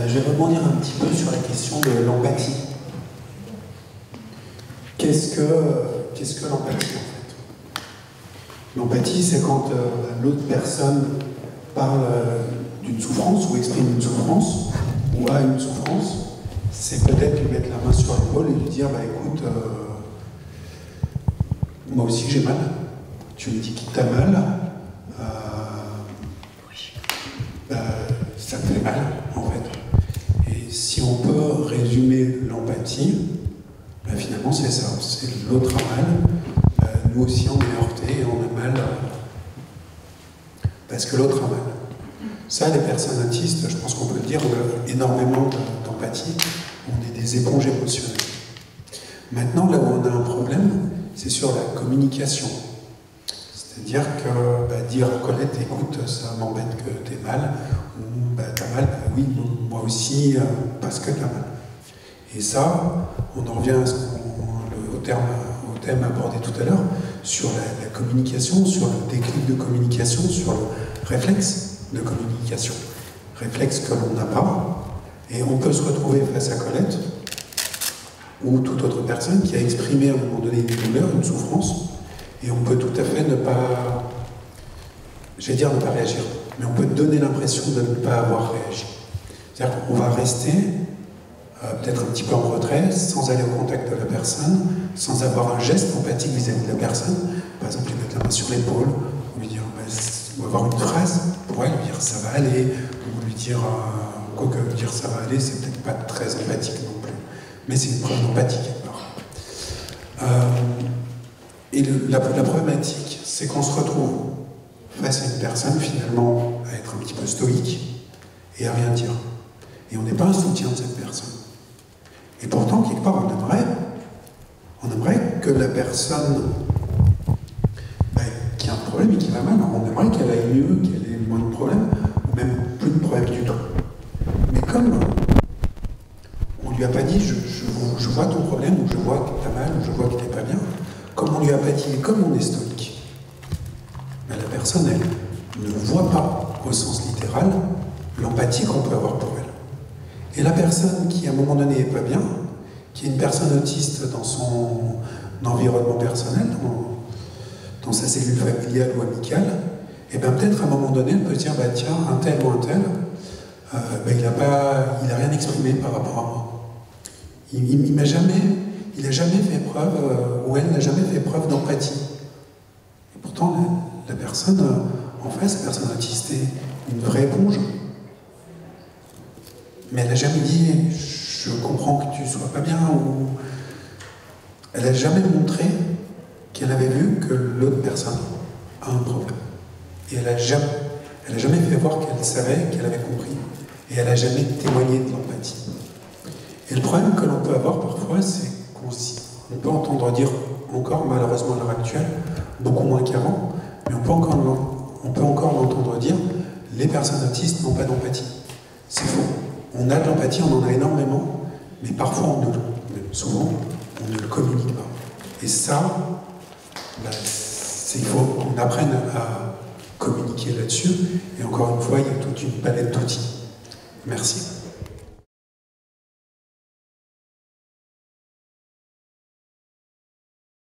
Je vais rebondir un petit peu sur la question de l'empathie. Qu'est-ce que l'empathie, en fait? L'empathie, c'est quand l'autre personne parle d'une souffrance ou exprime une souffrance ou a une souffrance. C'est peut-être lui mettre la main sur l'épaule et lui dire bah écoute, moi aussi j'ai mal. Tu me dis que t'as mal. Ça me fait mal, en fait. Et si on peut résumer l'empathie, ben finalement c'est ça, c'est l'autre a mal, nous aussi on est heurtés et on a mal parce que l'autre a mal. Ça, les personnes autistes, je pense qu'on peut le dire, on a énormément d'empathie, on est des éponges émotionnelles. Maintenant, là où on a un problème, c'est sur la communication. C'est-à-dire que dire à Colette, écoute, ça m'embête que t'aies mal, ou t'as mal, oui, moi aussi, parce que t'as mal. Et ça, on en revient au thème abordé tout à l'heure, sur la communication, sur le déclic de communication, sur le réflexe de communication. Réflexe que l'on n'a pas, et on peut se retrouver face à Colette, ou toute autre personne qui a exprimé à un moment donné une douleur, une souffrance, et on peut tout à fait ne pas, j'allais dire ne pas réagir, mais on peut donner l'impression de ne pas avoir réagi. C'est-à-dire qu'on va rester peut-être un petit peu en retrait, sans aller au contact de la personne, sans avoir un geste empathique vis-à-vis de la personne. Par exemple, lui mettre la main sur l'épaule, ou lui dire, ou avoir une phrase pour elle, lui dire ça va aller, ou lui dire, quoique lui dire ça va aller, c'est peut-être pas très empathique non plus, mais c'est une preuve d'empathie quelque part. Et la problématique, c'est qu'on se retrouve face à une personne, finalement, à être un petit peu stoïque et à rien dire. Et on n'est pas un soutien de cette personne. Et pourtant, quelque part, on aimerait que la personne qui a un problème et qui va mal, on aimerait qu'elle aille mieux, qu'elle ait moins de problèmes, ou même plus de problèmes du tout. Mais comme on ne lui a pas dit, je vois ton problème, ou je vois que tu as mal, ou je vois que tu n'es pas bien, comme on lui a pas dit, comme on est stoïque, la personne, elle ne voit pas, au sens littéral, l'empathie qu'on peut avoir pour elle. Et la personne qui, à un moment donné, n'est pas bien, qui est une personne autiste dans son environnement personnel, dans sa cellule familiale ou amicale, et bien peut-être à un moment donné, elle peut se dire, tiens, un tel ou un tel, il n'a rien exprimé par rapport à moi. Il n'a jamais fait preuve, ou elle n'a jamais fait preuve d'empathie. Et pourtant, la personne en face, la personne autiste, est une vraie éponge. Mais elle n'a jamais dit « je comprends que tu ne sois pas bien » ou elle n'a jamais montré qu'elle avait vu que l'autre personne a un problème. Et elle n'a jamais fait voir qu'elle savait, qu'elle avait compris. Et elle n'a jamais témoigné de l'empathie. Et le problème que l'on peut avoir parfois, c'est qu'on peut entendre dire encore, malheureusement à l'heure actuelle, beaucoup moins qu'avant, mais on peut encore l'entendre dire « les personnes autistes n'ont pas d'empathie ». C'est faux. On a de l'empathie, on en a énormément, mais parfois, souvent, on ne le communique pas. Et ça, il faut qu'on apprenne à communiquer là-dessus. Et encore une fois, il y a toute une palette d'outils. Merci.